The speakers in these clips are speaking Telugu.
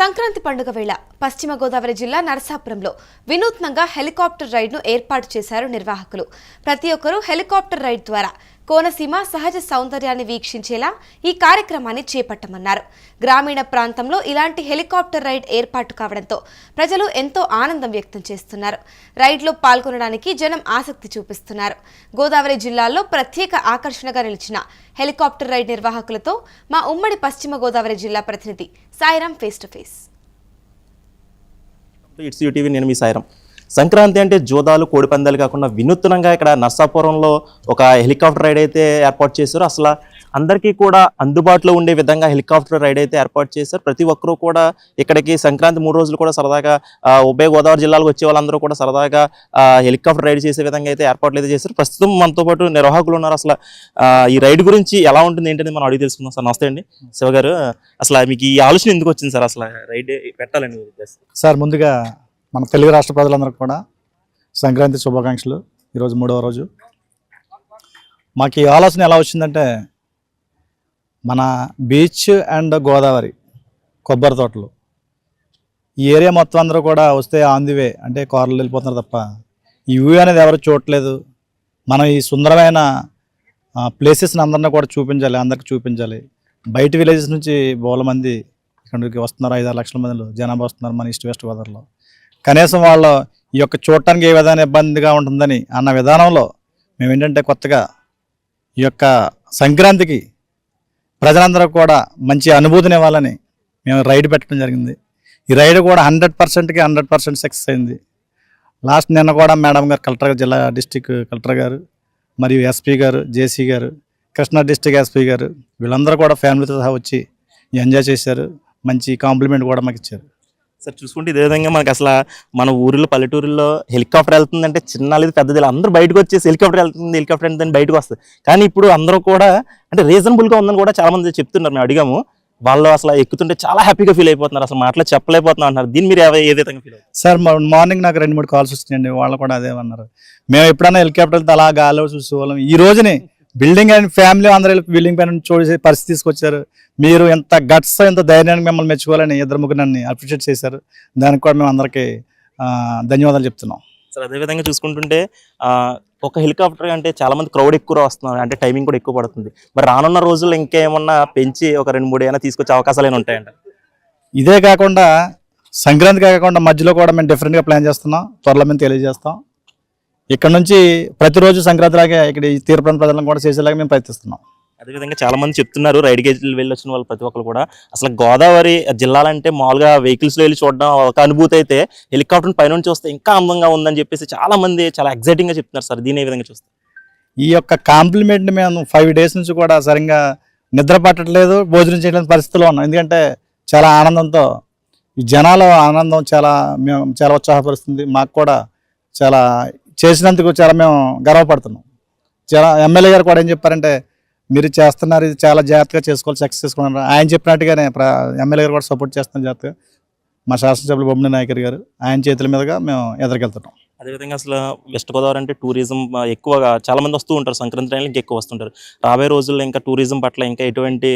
సంక్రాంతి పండుగ వేళ పశ్చిమ గోదావరి జిల్లా నరసాపురంలో వినూత్నంగా హెలికాప్టర్ రైడ్ను ఏర్పాటు చేశారు నిర్వాహకులు. ప్రతి ఒక్కరూ హెలికాప్టర్ రైడ్ ద్వారా కోనసీమ సహజ సౌందర్యాన్ని వీక్షించేలా ఈ కార్యక్రమాన్ని చేపట్టమన్నారు. గ్రామీణ ప్రాంతంలో ఇలాంటి హెలికాప్టర్ రైడ్ ఏర్పాటు కావడంతో ప్రజలు ఎంతో ఆనందం వ్యక్తం చేస్తున్నారు. రైడ్లో పాల్గొనడానికి జనం ఆసక్తి చూపిస్తున్నారు. గోదావరి జిల్లాలో ప్రత్యేక ఆకర్షణగా నిలిచిన హెలికాప్టర్ రైడ్ నిర్వాహకులతో మా ఉమ్మడి పశ్చిమ గోదావరి జిల్లా ప్రతినిధి Sairam face to face. It's UTV, నేను మీ సాయిరాం. సంక్రాంతి అంటే జోదాలు కోడిపందాలు కాకుండా వినూత్నంగా ఇక్కడ నర్సాపురంలో ఒక హెలికాప్టర్ రైడ్ అయితే ఏర్పాటు చేశారు. అసలు అందరికీ కూడా అందుబాటులో ఉండే విధంగా హెలికాప్టర్ రైడ్ అయితే ఏర్పాటు చేశారు. ప్రతి ఒక్కరూ కూడా ఇక్కడికి సంక్రాంతి 3 రోజులు కూడా సరదాగా ఉభయ గోదావరి జిల్లాలకు వచ్చే వాళ్ళందరూ కూడా సరదాగా హెలికాప్టర్ రైడ్ చేసే విధంగా అయితే ఏర్పాట్లు అయితే చేశారు. ప్రస్తుతం మనతో పాటు నిర్వాహకులు ఉన్నారు. అసలు ఈ రైడ్ గురించి ఎలా ఉంటుంది ఏంటంటే మనం అడిగి తెలుసుకుందాం. సార్ నమస్తే అండి. శివ గారు, అసలు మీకు ఈ ఆలోచన ఎందుకు వచ్చింది సార్ అసలు రైడ్ పెట్టాలని? సార్ ముందుగా మన తెలుగు రాష్ట్ర ప్రజలందరికీ కూడా సంక్రాంతి శుభాకాంక్షలు. ఈరోజు 3వ రోజు. మాకు ఈ ఆలోచన ఎలా వచ్చిందంటే, మన బీచ్ అండ్ గోదావరి కొబ్బరి తోటలు ఈ ఏరియా మొత్తం అందరూ కూడా వస్తే ఆన్ ది వే అంటే కార్లు వెళ్ళిపోతున్నారు తప్ప ఈ వ్యూ అనేది ఎవరు చూడట్లేదు. మనం ఈ సుందరమైన ప్లేసెస్ని అందరినీ కూడా చూపించాలి, అందరికి చూపించాలి. బయట విలేజెస్ నుంచి బోల మంది ఇక్కడికి వస్తున్నారు. 5-6 లక్షల మందిలో జనాభా వస్తున్నారు మన ఈస్ట్ వెస్ట్ గోదావరిలో. కనీసం వాళ్ళు ఈ యొక్క చూడటానికి ఏ విధానం ఇబ్బందిగా ఉంటుందని అన్న విధానంలో మేము ఏంటంటే కొత్తగా ఈ యొక్క సంక్రాంతికి ప్రజలందరూ కూడా మంచి అనుభూతిని ఇవ్వాలని మేము రైడ్ పెట్టడం జరిగింది. ఈ రైడ్ కూడా 100%కి 100% సక్సెస్ అయింది. లాస్ట్ నిన్న కూడా మేడం గారు, కలెక్టర్ జిల్లా డిస్టిక్ కలెక్టర్ గారు మరియు ఎస్పీ గారు, జేసీ గారు, కృష్ణా డిస్టిక్ ఎస్పీ గారు వీళ్ళందరూ కూడా ఫ్యామిలీతో సహా వచ్చి ఎంజాయ్ చేశారు. మంచి కాంప్లిమెంట్ కూడా మాకు ఇచ్చారు. సార్ చూసుకుంటే ఇదే విధంగా మనకి అసలు మన ఊరిలో పల్లెటూరులో హెలికాప్టర్ వెళ్తుందంటే చిన్న లేదు పెద్దది అందరూ బయటకు వచ్చేసి హెలికాప్టర్ వెళ్తుంది బయటకు వస్తుంది. కానీ ఇప్పుడు అందరూ కూడా అంటే రీజనబుల్గా ఉందని కూడా చాలా మంది చెప్తున్నారు. మేము అడిగాము, వాళ్ళు అసలు ఎక్కుతుంటే చాలా హ్యాపీగా ఫీల్ అయిపోతున్నారు. అసలు మాటలు చెప్పలేకపోతున్నాం అంటున్నారు. దీన్ని మీరు ఏ విధంగా ఫీల్ అవుతారు? సార్ మార్నింగ్ నాకు 2-3 కాల్స్ వచ్చినాయండి. వాళ్ళు కూడా అదే అన్నారు. మేము ఎప్పుడైనా హెలికాప్టర్తో అలా గాల్లో చూసేవాళ్ళం. ఈ రోజుని బిల్డింగ్ అండ్ ఫ్యామిలీ అందరూ బిల్డింగ్ పైన చూసే పరిస్థితి తీసుకొచ్చారు. మీరు ఎంత గట్స్, ఎంత ధైర్యానికి మిమ్మల్ని మెచ్చుకోవాలని 2-3 నన్ను అప్రిషియేట్ చేశారు. దానికి కూడా మేము అందరికీ ధన్యవాదాలు చెప్తున్నాం. సార్ అదేవిధంగా చూసుకుంటుంటే ఒక హెలికాప్టర్ అంటే చాలా మంది క్రౌడ్ ఎక్కువ వస్తున్నారు, అంటే టైమింగ్ కూడా ఎక్కువ పడుతుంది. మరి రానున్న రోజుల్లో ఇంకేమన్నా పెంచి ఒక 2-3 అయినా తీసుకొచ్చే అవకాశాలు ఏమైనా ఉంటాయంట? ఇదే కాకుండా సంక్రాంతి కాకుండా మధ్యలో కూడా మేము డిఫరెంట్గా ప్లాన్ చేస్తున్నాం. త్వరలో మేము తెలియజేస్తాం. ఇక్కడ నుంచి ప్రతిరోజు సంక్రాంతిలాగే ఇక్కడ ఈ తీర ప్రాంత ప్రజలను కూడా చేసేలాగా మేము ప్రయత్నిస్తున్నాం. అదేవిధంగా చాలా మంది చెప్తున్నారు, రైడ్ గేజ్లు వెళ్ళి వచ్చిన వాళ్ళు ప్రతి ఒక్కరు కూడా అసలు గోదావరి జిల్లాలంటే మామూలుగా వెహికల్స్లో వెళ్ళి చూడడం ఒక అనుభూతి అయితే హెలికాప్టర్ పైనుంచి వస్తే ఇంకా అందంగా ఉందని చెప్పేసి చాలా మంది చాలా ఎక్సైటింగ్గా చెప్తున్నారు. సార్ దీని ఏ విధంగా చూస్తారు? ఈ యొక్క కాంప్లిమెంట్ని మేము 5 days నుంచి కూడా సరిగ్గా నిద్ర పట్టట్లేదు, భోజనం చేయలేని పరిస్థితిలో ఉన్నాం. ఎందుకంటే చాలా ఆనందంతో ఈ జనాల ఆనందం మేము చాలా ఉత్సాహపరుస్తుంది. మాకు కూడా చాలా చేసినందుకు చాలా మేము గర్వపడుతున్నాం. చాలా ఎమ్మెల్యే గారు కూడా ఏం చెప్పారంటే, మీరు చేస్తున్నారు, ఇది చాలా జాగ్రత్తగా చేసుకోవాలి, సక్సెస్ చేసుకున్నారు. ఆయన చెప్పినట్టుగానే ఎమ్మెల్యే గారు కూడా సపోర్ట్ చేస్తున్నారు జాగ్రత్తగా. మా శాసనసభ్యులు బొమ్మిడి నాయకర్ గారు ఆయన చేతుల మీదుగా మేము ఎదురుకెళ్తున్నాం. అదేవిధంగా అసలు వెస్ట్ గోదావరి అంటే టూరిజం ఎక్కువగా చాలా మంది వస్తూ ఉంటారు. సంక్రాంతి టైంలో ఇంకా ఎక్కువ వస్తుంటారు. రాబోయే రోజుల్లో ఇంకా టూరిజం పట్ల ఇంకా ఎటువంటి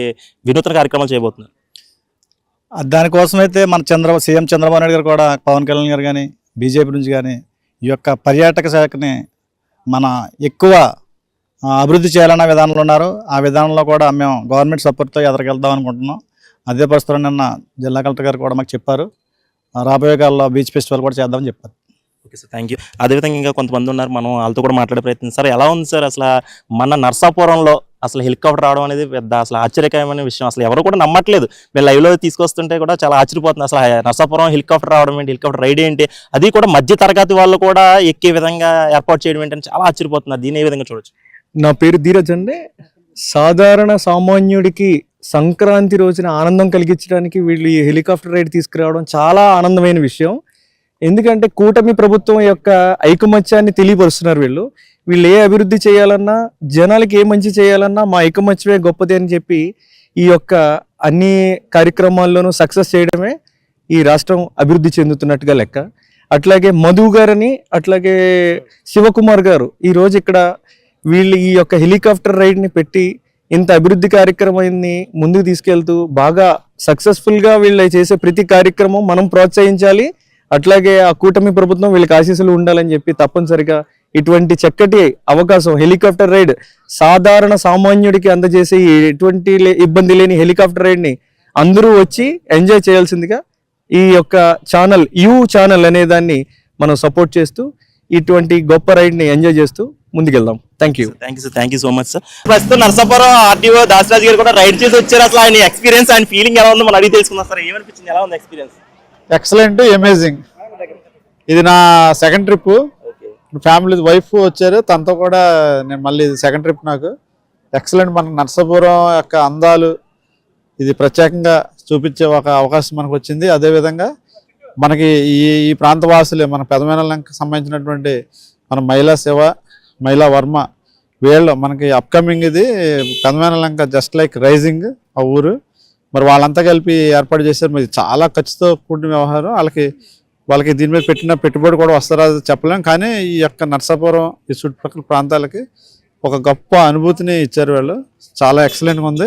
వినూత్న కార్యక్రమాలు చేయబోతున్నారు? దానికోసం అయితే మన సీఎం చంద్రబాబు నాయుడు గారు కూడా, పవన్ కళ్యాణ్ గారు కానీ, బీజేపీ నుంచి కానీ ఈ యొక్క పర్యాటక శాఖని మన ఎక్కువ అభివృద్ధి చేయాలన్న విధానంలో ఉన్నారు. ఆ విధానంలో కూడా మేము గవర్నమెంట్ సపోర్ట్తో ఎదురుకెళ్దాం అనుకుంటున్నాం. అదే పరిస్థితుల్లో నిన్న జిల్లా కలెక్టర్ గారు కూడా మాకు చెప్పారు, రాబోయే కాలంలో బీచ్ ఫెస్టివల్ కూడా చేద్దామని చెప్పారు. Okay sir, thank you. అదేవిధంగా ఇంకా కొంతమంది ఉన్నారు, మనం వాళ్ళతో కూడా మాట్లాడే ప్రయత్నం. సార్ ఎలా ఉంది సార్ అసలు మన నర్సాపురంలో అసలు హెలికాప్టర్ రావడం అనేది పెద్ద అసలు ఆశ్చర్యకరమైన విషయం. అసలు ఎవరు కూడా నమ్మట్లేదు. మేము లైవ్లో తీసుకొస్తుంటే కూడా చాలా ఆశ్చర్యపోతుంది. అసలు నర్సాపురం హెలికాప్టర్ రావడం ఏంటి, హెలికాప్టర్ రైడ్ ఏంటి, అది కూడా మధ్య తరగతి వాళ్ళు కూడా ఎక్కే విధంగా ఏర్పాటు చేయడం ఏంటని చాలా ఆశ్చర్యపోతున్నారు. దీన్ని ఏ విధంగా చూడొచ్చు? నా పేరు ధీరజ్ అండి. సాధారణ సామాన్యుడికి సంక్రాంతి రోజున ఆనందం కలిగించడానికి వీళ్ళు ఈ హెలికాప్టర్ రైడ్ తీసుకురావడం చాలా ఆనందమైన విషయం. ఎందుకంటే కూటమి ప్రభుత్వం యొక్క ఐకమత్యాన్ని తెలియపరుస్తున్నారు. వీళ్ళు ఏ అభివృద్ధి చేయాలన్నా, జనాలకి ఏ మంచి చేయాలన్నా మా ఐకమత్యమే గొప్పది అని చెప్పి ఈ యొక్క అన్ని కార్యక్రమాల్లోనూ సక్సెస్ చేయడమే ఈ రాష్ట్రం అభివృద్ధి చెందుతున్నట్టుగా లెక్క. అట్లాగే మధు గారని, అట్లాగే శివకుమార్ గారు ఈరోజు ఇక్కడ వీళ్ళు ఈ యొక్క హెలికాప్టర్ రైడ్ని పెట్టి ఇంత అభివృద్ధి కార్యక్రమాన్ని ముందుకు తీసుకెళ్తూ బాగా సక్సెస్ఫుల్ గా వీళ్ళు చేసే ప్రతి కార్యక్రమం మనం ప్రోత్సహించాలి. అట్లాగే ఆ కూటమి ప్రభుత్వం వీళ్ళకి ఆశీస్సులు ఉండాలని చెప్పి తప్పనిసరిగా ఇటువంటి చక్కటి అవకాశం హెలికాప్టర్ రైడ్ సాధారణ సామాన్యుడికి అందజేసే ఈ ఎటువంటి ఇబ్బంది లేని హెలికాప్టర్ రైడ్ ని అందరూ వచ్చి ఎంజాయ్ చేయాల్సిందిగా ఈ యొక్క ఛానల్ ఛానల్ అనే దాన్ని మనం సపోర్ట్ చేస్తూ ఇటువంటి గొప్ప రైడ్ ని ఎంజాయ్ చేస్తూ ముందుకెళ్దాం. Thank you. Thank you so much sir. ప్రస్తుతం నరసాపురం ఆర్టీఓ దాసరాజు గారు కూడా రైడ్ చేసి వచ్చారు. అసలు ఆయన ఎక్స్పీరియన్స్ ఆయన ఫీలింగ్ ఎలా ఉందో మనం అడిగి తెలుసుకుందాం సార్. ఏమనిపించింది, ఎలా ఉంది ఎక్స్పీరియన్స్? Excellent, amazing. ఇది నా సెకండ్ ట్రిప్. ఫ్యామిలీ వైఫ్ వచ్చారు, తనతో కూడా నేను మళ్ళీ సెకండ్ ట్రిప్. నాకు ఎక్సలెంట్. మన నరసాపురం యొక్క అందాలు ఇది ప్రత్యేకంగా చూపించే ఒక అవకాశం మనకు వచ్చింది. అదేవిధంగా మనకి ఈ ప్రాంత వాసులే మన పెదమేనలంకి సంబంధించినటువంటి మన మహిళా శివ, మహిళా వర్మ వీళ్ళు మనకి అప్కమింగ్ ఇది పెదమేనలంక జస్ట్ లైక్ రైజింగ్ ఆ ఊరు. మరి వాళ్ళంతా కలిపి ఏర్పాటు చేశారు. మరి చాలా ఖర్చుతో కూడిన వ్యవహారం. వాళ్ళకి దీని మీద పెట్టిన పెట్టుబడి కూడా వస్తారా చెప్పలేం. కానీ ఈ యొక్క నరసాపురం ఈ చుట్టుపక్కల ప్రాంతాలకి ఒక గొప్ప అనుభూతిని ఇచ్చారు వాళ్ళు. చాలా ఎక్సలెంట్గా ఉంది.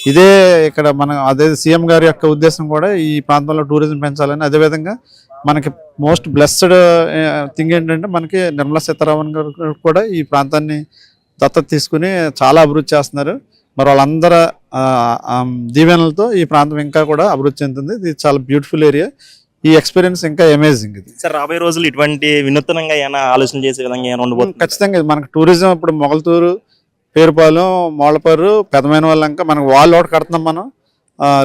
ఇదే ఇక్కడ అదే సీఎం గారి యొక్క ఉద్దేశం కూడా ఈ ప్రాంతంలో టూరిజం పెంచాలని. అదేవిధంగా మనకి మోస్ట్ బ్లెస్డ్ థింగ్ ఏంటంటే మనకి నిర్మలా సీతారామన్ గారు కూడా ఈ ప్రాంతాన్ని దత్తత తీసుకుని చాలా అభివృద్ధి చేస్తున్నారు. మరి వాళ్ళందరూ దీవెనలతో ఈ ప్రాంతం ఇంకా కూడా అభివృద్ధి చెందుతుంది. ఇది చాలా బ్యూటిఫుల్ ఏరియా. ఈ ఎక్స్పీరియన్స్ ఇంకా అమేజింగ్. ఇది సార్ రాబోయే రోజులు ఇటువంటి వినూత్నంగా ఏమైనా ఆలోచన చేసే విధంగా ఏమైనా ఉండబోతుంది? ఖచ్చితంగా మనకి టూరిజం ఇప్పుడు మొగల్తూరు, పేరుపాలెం, మోళ్ళపర్రు, పెదమైన వాళ్ళంక మనకి వాళ్ళు ఒకటి కడుతున్నాం. మనం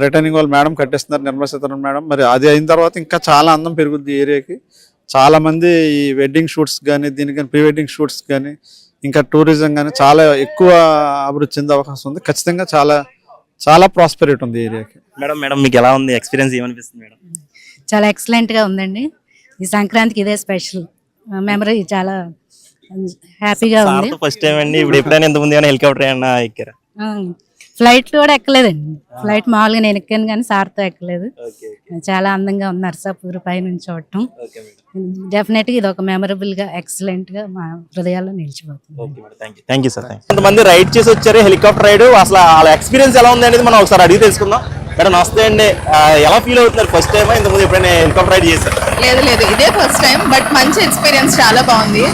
రిటర్నింగ్ వాళ్ళు మేడం కట్టిస్తున్నారు, నిర్మలా సీతారామన్ మేడం. మరి అది అయిన తర్వాత ఇంకా చాలా అందం పెరుగుద్ది ఈ ఏరియాకి. చాలా మంది ఈ వెడ్డింగ్ షూట్స్ కానీ దీనికని ప్రీ వెడ్డింగ్ షూట్స్ కానీ ఇంకా టూరిజం కానీ చాలా ఎక్కువ అభివృద్ధి చెందే అవకాశం ఉంది. ఖచ్చితంగా చాలా చాలా ప్రాస్పెరిటీ ఉంది ఏరియాకి. మేడం మీకు ఎలా ఉంది ఎక్స్పీరియన్స్, ఏమనిపిస్తుంది మేడం? చాలా ఎక్సలెంట్గా ఉందండి. ఈ సంక్రాంతికి ఇదే స్పెషల్ మెమరీ. చాలా హ్యాపీగా ఉంది. ఫస్ట్ టైం అండి. ఇప్పుడు ఎప్పుడైనా ఇంతకుముందు ఏమైనా హెలికాప్టర్ ఏమైనా ఎక్కారా? ఫ్లైట్ కూడా ఎక్కలేదండి. ఫ్లైట్ మామూలుగా నేను ఎక్కాను కానీ సార్తో ఎక్కలేదు. చాలా అందంగా ఉంది నర్సాపూర్ పై నుంచి చూడటం. డెఫినెట్ గా ఇది ఒక మెమరబుల్ గా ఎక్సలెంట్ గా మా హృదయాల్లో నిలిచిపోతుంది. Thank you sir. కొంతమంది రైడ్ చేసి వచ్చారు హెలికాప్టర్ రైడ్. అసలు వాళ్ళ ఎక్స్పీరియన్స్ ఎలా ఉంది అనేది మనం ఒకసారి అడిగి తెలుసుకుందాం. మేడం నమస్తే అండి. ఎలా ఫీల్ అవుతున్నారు? ఫస్ట్ టైం ఇంతకుముందు ఎప్పుడైనా హెలికాప్టర్ రైడ్ చేశారు? లేదు ఇదే ఫస్ట్ టైం. బట్ మంచి ఎక్స్పీరియన్స్, చాలా బాగుంది.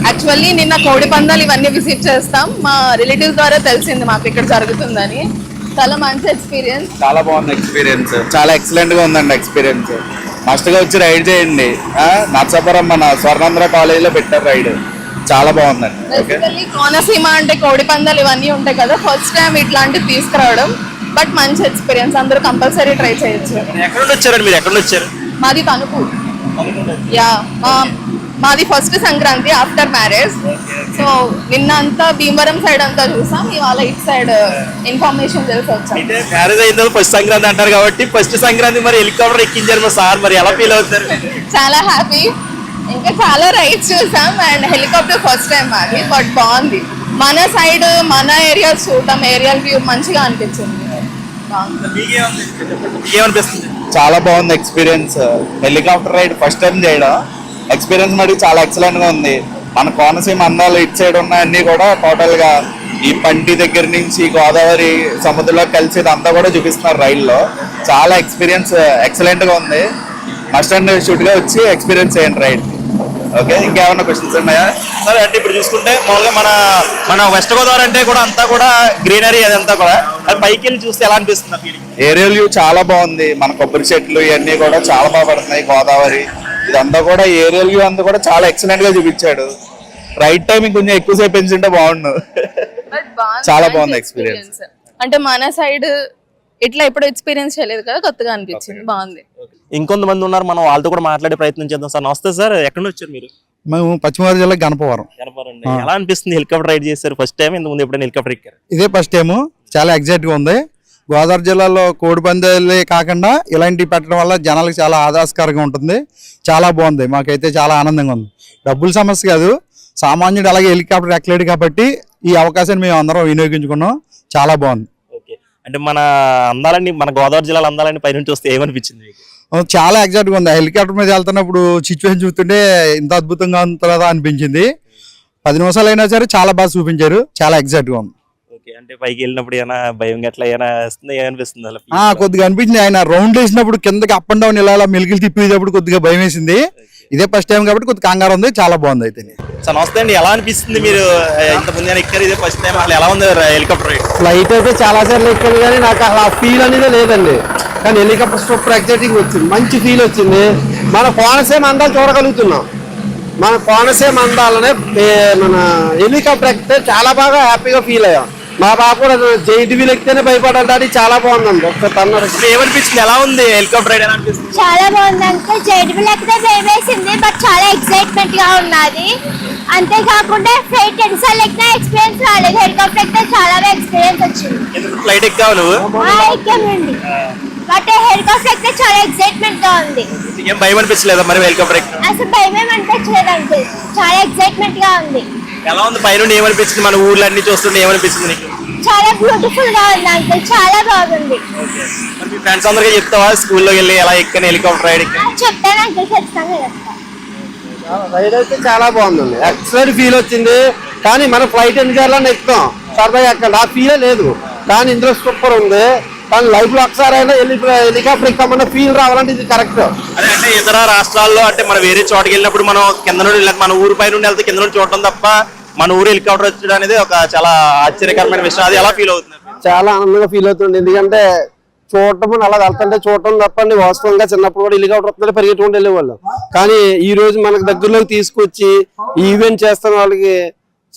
యాక్చువల్లీ నిన్న కోడి పందాలు ఇవన్నీ విజిట్ చేస్తాం. మా రిలేటివ్స్ ద్వారా తెలిసింది మాకు ఇక్కడ జరుగుతుందని. చాలా మంచి ఎక్స్పీరియన్స్. చాలా బాగుంది ఎక్స్పీరియన్స్. చాలా ఎక్సలెంట్ గా ఉందండి ఎక్స్పీరియన్స్. మస్ట్ గా వచ్చి రైడ్ చేయండి. నర్సాపురం మన స్వర్ణాంధ్ర కాలేజ్ లో పెట్టారు రైడ్. చాలా బాగుందండి. బేసికల్లీ కోనసీమ అంటే కోడి పందాలు ఇవన్నీ ఉంటాయి కదా, ఫస్ట్ టైం ఇట్లాంటివి తీసుకురావడం. బట్ మంచి ఎక్స్పీరియన్స్, అందరూ కంపల్సరీ ట్రై చేయొచ్చు. ఎక్కడ నుండి వచ్చారండి మీరు? ఎక్కడ నుండి వచ్చారు? మాది తణుకు. యా, మాది first Sankranti after marriage. So నిన్న అంతా భీమవరం సైడ్ అంతా చూసాం, ఇవాళ ఇటు సైడ్ ఇన్ఫర్మేషన్ తెలిసి వచ్చాం. మ్యారేజ్ అయిన ఫస్ట్ సంక్రాంతి అంటారు కాబట్టి ఫస్ట్ సంక్రాంతి మరి హెలికాప్టర్ ఎక్కించారు మరి సార్, మరి ఎలా ఫీల్ అవుతారు? చాలా హ్యాపీ. ఇంకా చాలా రైడ్స్ చూసాం అండ్ హెలికాప్టర్ ఫస్ట్ టైం మాది. బట్ బాగుంది. మన సైడ్ మన ఏరియాస్ చూడటం, ఏరియల్ వ్యూ మంచిగా అనిపించింది. ఏమనిపిస్తుంది? చాలా బాగుంది experience. Helicopter ride first time చేయడం ఎక్స్పీరియన్స్ మటుకు చాలా ఎక్సలెంట్ గా ఉంది. మన కోనసీమ అందాలు ఇటు సైడ్ ఉన్నాయన్నీ కూడా టోటల్ గా ఈ పంటి దగ్గర నుంచి గోదావరి సముద్రంలో కలిసి ఇదంతా కూడా చూపిస్తున్నారు రైల్లో. చాలా ఎక్స్పీరియన్స్ ఎక్సలెంట్ గా ఉంది. మస్ట్ అండ్ షూట్ గా వచ్చి ఎక్స్పీరియన్స్ చేయండి రైడ్. ఓకే, ఇంకేమన్నా క్వశ్చన్స్ ఉన్నాయా? సరే అంటే ఇప్పుడు చూసుకుంటే మామూలుగా మన వెస్ట్ గోదావరి అంటే కూడా అంతా కూడా గ్రీనరీ, అదంతా కూడా అది పైకి వెళ్ళి చూస్తే ఎలా అనిపిస్తుంది ఫీలింగ్? ఏరియల్ వ్యూ చాలా బాగుంది. మన కొబ్బరి చెట్లు ఇవన్నీ కూడా చాలా బాగా పడుతున్నాయి. గోదావరి ఇదంతా కూడా ఏరియల్ వ్యూ అంతా కూడా చాలా ఎక్సలెంట్ గా చూపించాడు. రైట్ టైమింగ్ కొంచెం ఎక్కువసేపు పెంచుంటే బాగుండు. చాలా బాగుంది ఎక్స్పీరియన్స్. అంటే మన సైడ్ ఇట్లా ఎప్పుడు ఎక్స్పీరియన్స్ చేయలేదు కదా, కొత్తగా అనిపించింది. బాగుంది. ఇంకొంతమంది ఉన్నారు, మనం వాళ్ళతో కూడా మాట్లాడే ప్రయత్నం చేద్దాం. సార్ నమస్తే సార్, ఎక్కడి నుంచి వచ్చారు మీరు? మేము పశ్చిమ గోదావరి జిల్లా గణపవరం. ఎలా అనిపిస్తుంది హెలికాప్టర్ రైడ్ చేశారు ఫస్ట్ టైం? ఇంత ముందు ఎప్పుడైనా హెలికాప్టర్ ఎక్కారు? ఇదే ఫస్ట్ టైము. చాలా ఎగ్జైట్ గా ఉంది. గోదావరి జిల్లాలో కోడి పందాలే కాకుండా ఇలాంటివి పెట్టడం వల్ల జనాలకు చాలా ఆదాస్కరంగా ఉంటుంది. చాలా బాగుంది. మాకైతే చాలా ఆనందంగా ఉంది. డబ్బుల సమస్య కాదు, సామాన్యుడు అలాగే హెలికాప్టర్ ఎక్కలేడు కాబట్టి ఈ అవకాశాన్ని మేము అందరం వినియోగించుకున్నాం. చాలా బాగుంది. ఓకే, అంటే మన అందాలన్నీ, మన గోదావరి జిల్లాలో అందాలన్నీ పైనుంచి వస్తే ఏమనిపించింది మీకు? చాలా ఎగ్జైట్గా ఉంది. హెలికాప్టర్ మీద వెళ్తున్నప్పుడు సిచ్యువేషన్ చూస్తుంటే ఇంత అద్భుతంగా ఉంటుందా అనిపించింది. 10 నిమిషాలు అయినా సరే చాలా బాగా చూపించారు. చాలా ఎగ్జైట్గా ఉంది. ఓకే, అంటే పైకి వెళ్ళినప్పుడు ఏమైనా భయం గట్లా ఏమైనా వస్తుంది ఏమనిపిస్తుంది అలా కొద్దిగా అనిపించింది. ఆయన రౌండ్ వేసినప్పుడు కిందకి అప్ అండ్ డౌన్ ఇలా మెలికలు తిప్పేటప్పుడు కొద్దిగా భయం వేసింది. ఇదే ఫస్ట్ టైం కాబట్టి కొద్దిగా కంగారు ఉంది. చాలా బాగుంది అయితే. సార్ నమస్తే అండి, ఎలా అనిపిస్తుంది? మీరు ఇంత ముందు ఎక్కారు, ఇదే ఫస్ట్ టైం, అసలు ఎలా ఉంది హెలికాప్టర్ రైడ్? ఫ్లైట్ అయితే చాలా సార్లు ఎక్కాను కానీ నాకు అసలు ఆ ఫీల్ అనేది లేదండి. కానీ హెలికాప్టర్ సూపర్ ఎక్సైటింగ్ వచ్చింది, మంచి ఫీల్ వచ్చింది. మన కోనసీమ అందాలు చూడగలుగుతున్నాం. మన కోనసీమ అందాలనే మన హెలికాప్టర్ ఎక్కితే చాలా బాగా హ్యాపీగా ఫీల్ అయ్యాం. మా బాబు కూడా జైట్ వీల్ ఎక్కితేనే భయపడ్డాడు. డాడీ చాలా బాగుందండి. ఒకసారి తన్నారు. ఏమనిపించింది? ఎలా ఉంది హెలికాప్టర్ రైడ్? ఎలా అనిపిస్తుంది? చాలా బాగుంది అంకుల్. జైట్ ఎక్కితే భయం వేసింది, బట్ చాలా ఎక్సైట్మెంట్ గా ఉన్నది. అంతేకాకుండా ఫ్లైట్ ఎన్నిసార్లు ఎక్కినా ఎక్స్పీరియన్స్ రాలేదు. హెలికాప్టర్ ఎక్కితే చాలా ఎక్స్పీరియన్స్ వచ్చింది. ఫ్లైట్ ఎక్కావు నువ్వు? ఎక్కామండి, బట్ హెలికాప్టర్ ఎక్కితే చాలా ఎక్సైట్మెంట్ గా ఉంది. ఏం భయం అనిపించలేదా మరి హెలికాప్టర్ ఎక్కి? అసలు భయం ఏమనిపించలేదు అంకుల్, చాలా ఎక్సైట్మెంట్ గా ఉంది. ఎలా ఉంది పైనుండి? ఏమనిపించింది? మన ఊర్లు అన్ని చూస్తుంటే ఏమనిపించింది నీకు? చాలా బ్యూటిఫుల్ గా ఉంది అంకుల్, చాలా బాగుంది. మరి మీ ఫ్రెండ్స్ అందరికీ చెప్తావా స్కూల్లోకి వెళ్ళి ఎలా ఎక్కాను హెలికాప్టర్ రైడ్? చెప్తాను అంకుల్, ఖచ్చితంగా చెప్తాను. రైడ్ అయితే చాలా బాగుందండి. ఎక్సలెంట్ ఫీల్ వచ్చింది. కానీ మనం ఫ్లైట్ ఎన్నిసార్లు ఎక్కుతాం, సర్వై ఎక్కండి, ఆ ఫీలే లేదు. కానీ ఇందులో సూపర్ ఉంది. కానీ లైఫ్ లో ఒకసారి అయినా హెలికాప్టర్ ఎక్కామన్న ఫీల్ రావాలంటే ఇది కరెక్ట్. అదే అంటే ఇతర రాష్ట్రాల్లో అంటే మనం వేరే చోటుకి వెళ్ళినప్పుడు మనం కింద నుండి మన ఊరు పై నుండి వెళ్తే కింద నుండి చూడటం తప్ప మన ఊరు హెలికాప్టర్ వచ్చడం అనేది ఒక చాలా ఆశ్చర్యకరమైన విషయం. అది ఎలా ఫీల్ అవుతుంది? చాలా ఆనందంగా ఫీల్ అవుతుంది. ఎందుకంటే చూడటం అలా వెళ్తుంటే చూడటం తప్పండి. వాస్తవంగా చిన్నప్పుడు కూడా హెలికాప్టర్ వస్తుంటే పరిగెట్టుకుంటూ వెళ్ళేవాళ్ళం. కానీ ఈ రోజు మనకు దగ్గరలోకి తీసుకొచ్చి ఈవెంట్ చేస్తున్న వాళ్ళకి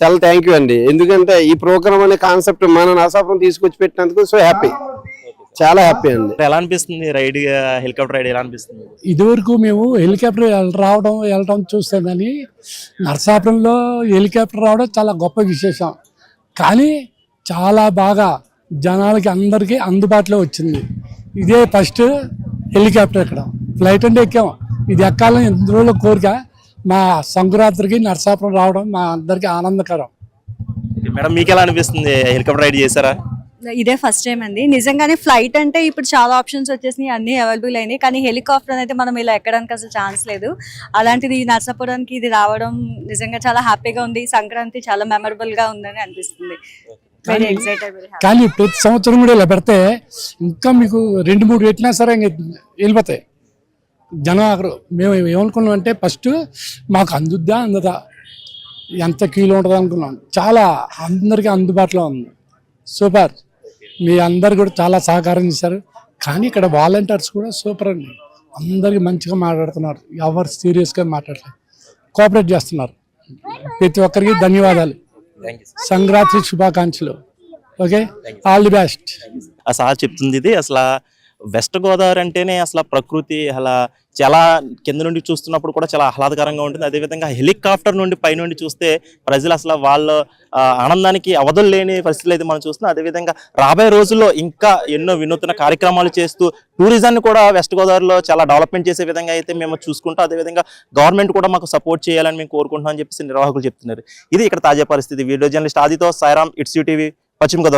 చాలా థ్యాంక్ యూ అండి. ఎందుకంటే ఈ ప్రోగ్రామ్ అనే కాన్సెప్ట్ మన నరసాపురం తీసుకొచ్చి పెట్టినందుకు సో హ్యాపీ, చాలా హ్యాపీ అండి. ఎలా అనిపిస్తుంది రైడ్? హెలికాప్టర్ రైడ్ ఎలా అనిపిస్తుంది? ఇదివరకు మేము హెలికాప్టర్ వెళ్ళటం చూస్తాం, కానీ నరసాపురంలో హెలికాప్టర్ రావడం చాలా గొప్ప విశేషం. కానీ చాలా బాగా జనాలకి అందరికీ అందుబాటులో వచ్చింది. ఇదే ఫస్ట్ హెలికాప్టర్ ఎక్కడం. ఫ్లైట్ అంటే ఎక్కాం, ఇది ఎక్కాలని ఎన్ని రోజుల కోరిక. మా సంక్రాంతికి నరసాపురం రావడం మా అందరికీ ఆనందకరం. మేడం మీకు ఎలా అనిపిస్తుంది? హెలికాప్టర్ రైడ్ చేశారా? ఇదే ఫస్ట్ టైం అండి. నిజంగానే ఫ్లైట్ అంటే ఇప్పుడు చాలా ఆప్షన్స్ వచ్చేసినాయి, అన్ని అవైలబుల్ అయినాయి. కానీ హెలికాప్టర్ అయితే మనం ఇలా ఎక్కడానికి అసలు ఛాన్స్ లేదు. అలాంటిది నరసాపురానికి ఇది రావడం నిజంగా చాలా హ్యాపీగా ఉంది. సంక్రాంతి చాలా మెమరబుల్ గా ఉందని అనిపిస్తుంది. Very excited. కానీ ప్రతి సంవత్సరం కూడా ఇలా పెడితే ఇంకా మీకు 2-3 పెట్టినా సరే వెళ్ళిపోతాయి జనం. అక్కడ మేము ఏమనుకున్నాం అంటే ఫస్ట్ మాకు అందుద్దా అందదా ఎంత కిలో ఉంటుంది అనుకున్నాం. చాలా అందరికీ అందుబాటులో ఉంది. సూపర్. మీ అందరు కూడా చాలా సహకారం చేశారు. కానీ ఇక్కడ వాలంటీర్స్ కూడా సూపర్ అండి. అందరికి మంచిగా మాట్లాడుతున్నారు, ఎవరు సీరియస్గా మాట్లాడలేదు, కోఆపరేట్ చేస్తున్నారు. ప్రతి ఒక్కరికి ధన్యవాదాలు. సంక్రాంతి శుభాకాంక్షలు. Okay, all the best. అసలు చెప్తుంది ఇది అసలు వెస్ట్ గోదావరి అంటేనే అసలు ప్రకృతి అలా చాలా కింద నుండి చూస్తున్నప్పుడు కూడా చాలా ఆహ్లాదకరంగా ఉంటుంది. అదేవిధంగా హెలికాప్టర్ నుండి పైనుండి చూస్తే ప్రజలు అసలు వాళ్ళ ఆనందానికి అవధులు లేని పరిస్థితులు అయితే మనం చూస్తున్నాం. అదేవిధంగా రాబోయే రోజుల్లో ఇంకా ఎన్నో వినూత్న కార్యక్రమాలు చేస్తూ టూరిజాన్ని కూడా వెస్ట్ గోదావరిలో చాలా డెవలప్మెంట్ చేసే విధంగా అయితే మేము చూసుకుంటాం. అదేవిధంగా గవర్నమెంట్ కూడా మాకు సపోర్ట్ చేయాలని మేము కోరుకుంటున్నాం అని చెప్పేసి నిర్వాహకులు చెప్తున్నారు. ఇది ఇక్కడ తాజా పరిస్థితి. వీడియో జర్నలిస్ట్ ఆదితో Sairam, it's U TV, Paschima Godavari.